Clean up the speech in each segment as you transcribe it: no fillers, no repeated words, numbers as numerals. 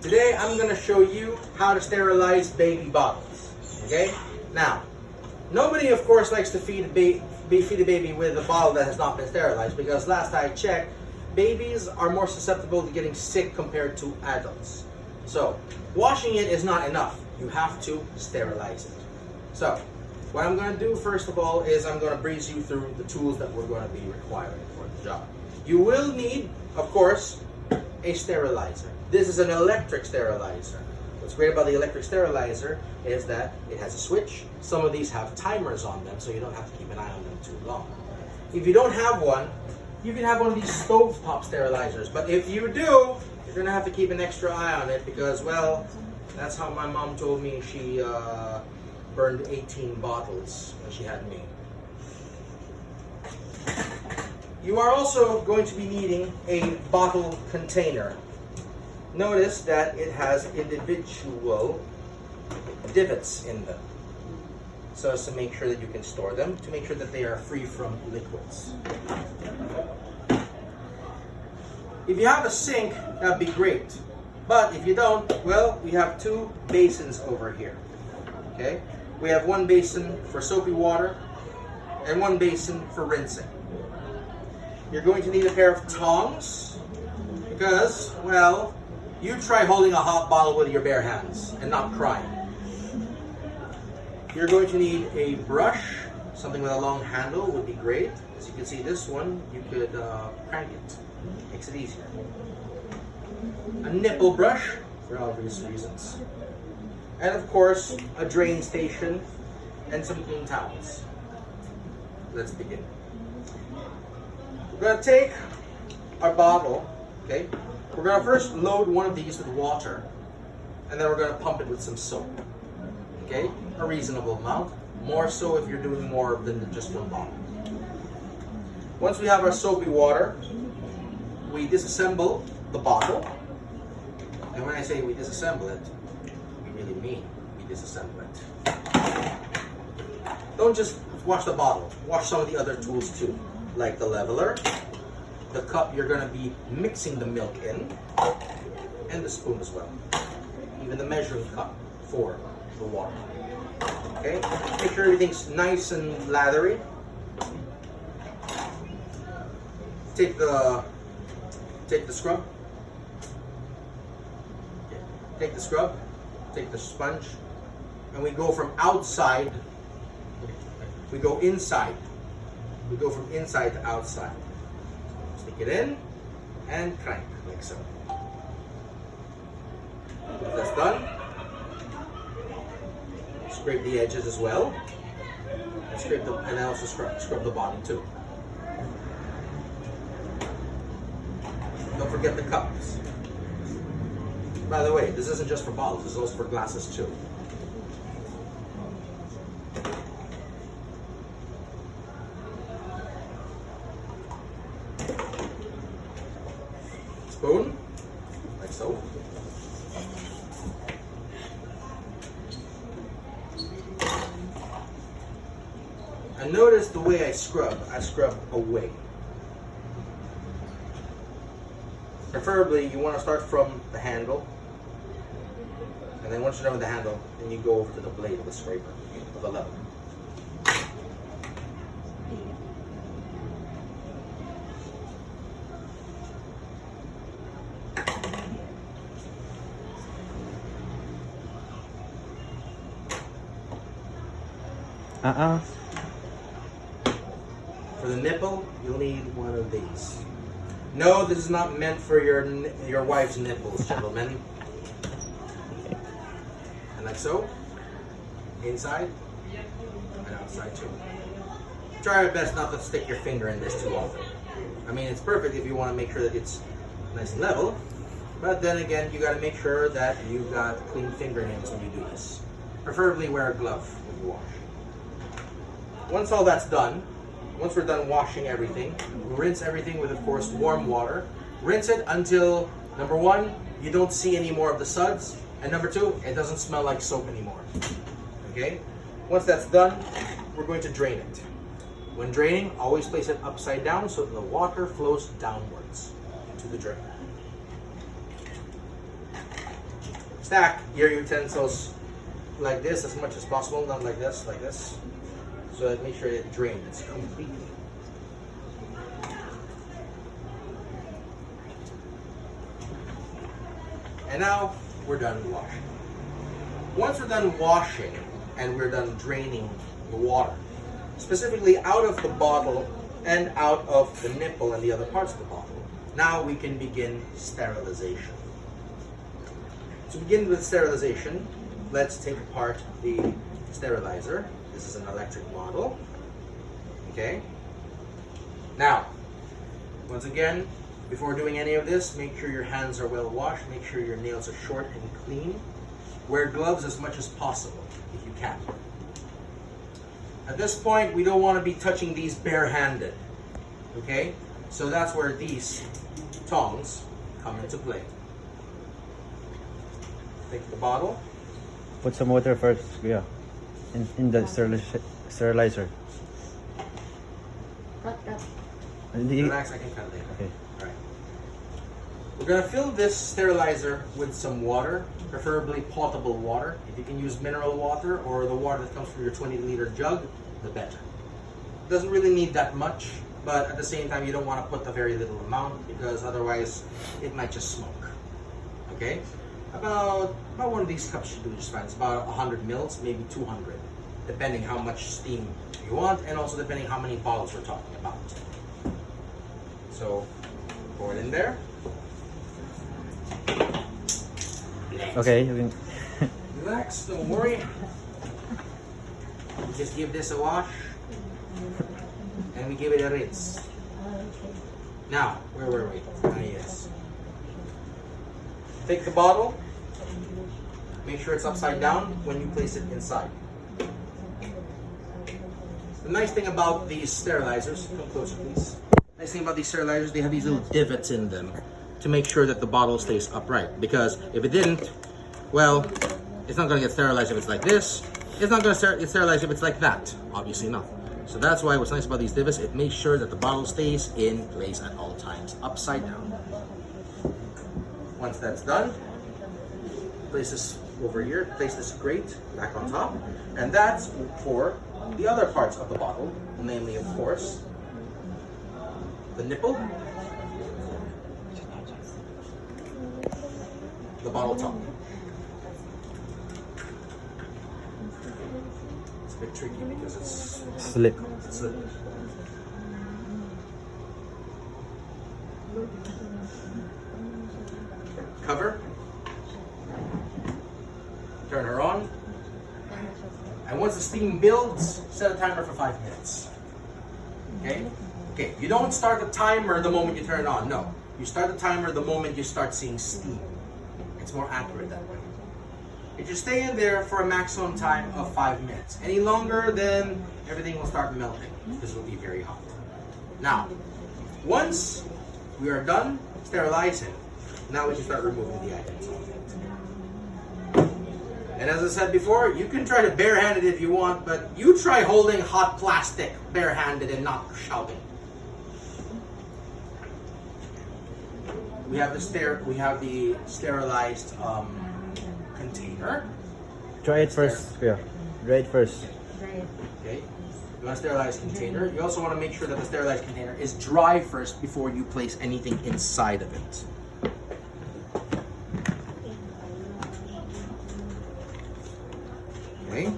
Today I'm going to show you how to sterilize baby bottles. Okay? Now, nobody of course likes to feed a baby with a bottle that has not been sterilized, because last I checked, babies are more susceptible to getting sick compared to adults. So, washing it is not enough. You have to sterilize it. So, what I'm going to do first of all is I'm going to breeze you through the tools that we're going to be requiring for the job. You will need, of course, a sterilizer. This is an electric sterilizer. What's great about the electric sterilizer is that it has a switch. Some of these have timers on them, so you don't have to keep an eye on them too long. If you don't have one, you can have one of these stovetop sterilizers. But if you do, you're going to have to keep an extra eye on it because, well, that's how my mom told me she burned 18 bottles when she had me. You are also going to be needing a bottle container. Notice that it has individual divots in them, so as to make sure that you can store them, to make sure that they are free from liquids. If you have a sink, that'd be great. But if you don't, well, we have two basins over here. Okay? We have one basin for soapy water and one basin for rinsing. You're going to need a pair of tongs because, well, you try holding a hot bottle with your bare hands and not crying. You're going to need a brush. Something with a long handle would be great. As you can see, this one, you could crank it. Makes it easier. A nipple brush, for obvious reasons. And of course, a drain station and some clean towels. Let's begin. We're going to take our bottle, okay? We're going to first load one of these with water, and then we're going to pump it with some soap, okay? A reasonable amount, more so if you're doing more than just one bottle. Once we have our soapy water, we disassemble the bottle. And when I say we disassemble it, we really mean we disassemble it. Don't just wash the bottle, wash some of the other tools too, like the leveler, the cup you're going to be mixing the milk in, and the spoon as well. Even the measuring cup for the water. Okay, make sure everything's nice and lathery. Take the scrub. Take the scrub, take the sponge, and we go from outside, we go inside. We go from inside to outside. Stick it in and crank, like so. Once that's done, scrape the edges as well. And also scrub the bottom too. Don't forget the cups. By the way, this isn't just for bottles, this is also for glasses too. Spoon, like so. And notice the way I scrub away. Preferably, you want to start from the handle, and then once you're done with the handle, then you go over to the blade of the scraper, of the level. For the nipple, you'll need one of these. No, this is not meant for your wife's nipples, gentlemen. And like so, inside and outside too. Try your best not to stick your finger in this too often. I mean, it's perfect if you want to make sure that it's nice and level, but then again, you got to make sure that you've got clean fingernails when you do this. Preferably wear a glove when you wash. Once all that's done, once we're done washing everything, we rinse everything with, of course, warm water. Rinse it until, number one, you don't see any more of the suds, and number two, it doesn't smell like soap anymore. Okay? Once that's done, we're going to drain it. When draining, always place it upside down so that the water flows downwards into the drain. Stack your utensils like this as much as possible, not like this, like this. So that make sure it drains completely. And now we're done washing. Once we're done washing and we're done draining the water, specifically out of the bottle and out of the nipple and the other parts of the bottle, now we can begin sterilization. To begin with sterilization, let's take apart the sterilizer. This is an electric model. Okay. Now, once again, before doing any of this, make sure your hands are well washed. Make sure your nails are short and clean. Wear gloves as much as possible if you can. At this point, we don't want to be touching these barehanded. Okay? So that's where these tongs come into play. Take the bottle. Put some water first, yeah, in the sterilizer. Relax, I can cut it. Okay. Alright. We're going to fill this sterilizer with some water, preferably potable water. If you can use mineral water or the water that comes from your 20-liter jug, the better. It doesn't really need that much, but at the same time, you don't want to put a very little amount because otherwise it might just smoke. Okay? About one of these cups should do just fine. It's about 100 mils, maybe 200, depending how much steam you want, and also depending how many bottles we're talking about. So, pour it in there. Okay, you can. Relax, don't worry. We just give this a wash, and we give it a rinse. Now, where were we? Ah, yes. Take the bottle. Make sure it's upside down when you place it inside. The nice thing about these sterilizers, come closer please. Nice thing about these sterilizers, they have these little divots in them to make sure that the bottle stays upright. Because if it didn't, well, it's not going to get sterilized if it's like this. It's not going to get sterilized if it's like that. Obviously not. So that's why what's nice about these divots, it makes sure that the bottle stays in place at all times, upside down. Once that's done, place this over here, place this grate back on top, and that's for the other parts of the bottle, namely, of course, the nipple, the bottle top. It's a bit tricky because it's Slip. slippery. Cover. Turn her on. And once the steam builds, set a timer for 5 minutes. Okay? Okay, you don't start the timer the moment you turn it on. No. You start the timer the moment you start seeing steam. It's more accurate that way. It should stay in there for a maximum time of 5 minutes. Any longer, then everything will start melting because it will be very hot. Now, once we are done sterilizing, now we can start removing the items. And as I said before, you can try to barehand it if you want, but you try holding hot plastic barehanded and not shouting. We have the sterilized container. Try it first, yeah. Try it first. Okay. You want a sterilized container. You also want to make sure that the sterilized container is dry first before you place anything inside of it. Okay.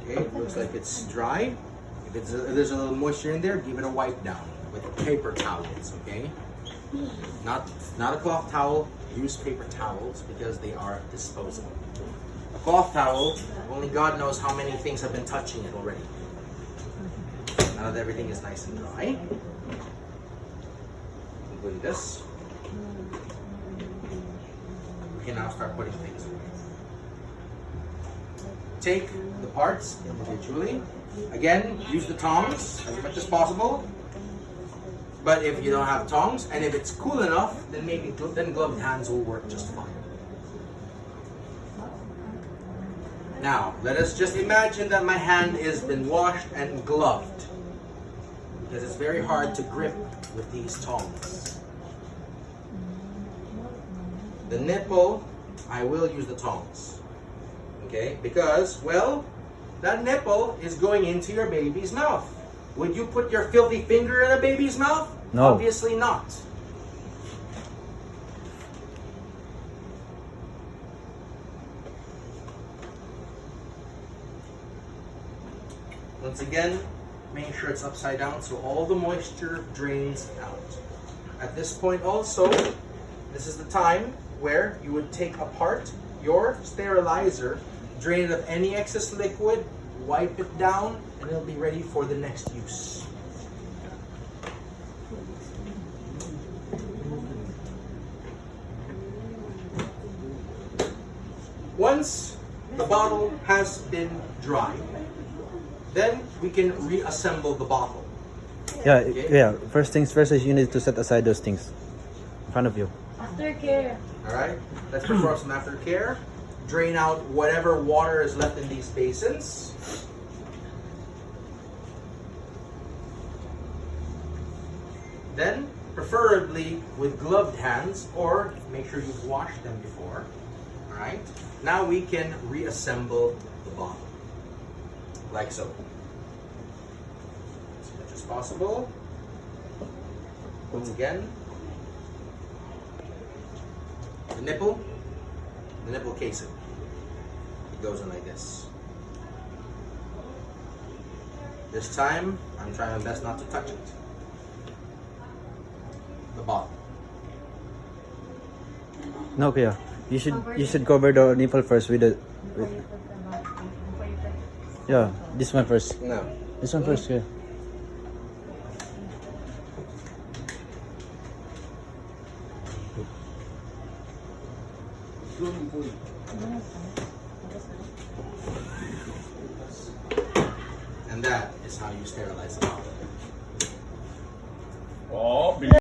Okay, looks like it's dry. If there's a little moisture in there, give it a wipe down with paper towels, okay? Not a cloth towel, use paper towels because they are disposable. A cloth towel, only God knows how many things have been touching it already. Now that everything is nice and dry, including this, we can now start putting things away. Take the parts individually. Again, use the tongs as much as possible. But if you don't have tongs, and if it's cool enough, then maybe gloved hands will work just fine. Now, let us just imagine that my hand has been washed and gloved. because it's very hard to grip with these tongs. The nipple, I will use the tongs. Okay, because, well, that nipple is going into your baby's mouth. Would you put your filthy finger in a baby's mouth? No. Obviously not. Once again, make sure it's upside down so all the moisture drains out. At this point also, this is the time where you would take apart your sterilizer, drain it of any excess liquid, wipe it down, and it'll be ready for the next use. Once the bottle has been dried, then we can reassemble the bottle. Yeah, Okay. yeah. First things first is you need to set aside those things in front of you. Aftercare. Alright, let's perform some aftercare. Drain out whatever water is left in these basins. Then, preferably with gloved hands, or make sure you've washed them before. Alright, now we can reassemble the bottle. Like so. As much as possible. Once again, the nipple casing. It goes in like this. This time, I'm trying my best not to touch it. The bottle. No, Kuya. You should cover the nipple first with the. Yeah, this one first. No. This one first, Kuya. And that is how you sterilize the bottle. Oh,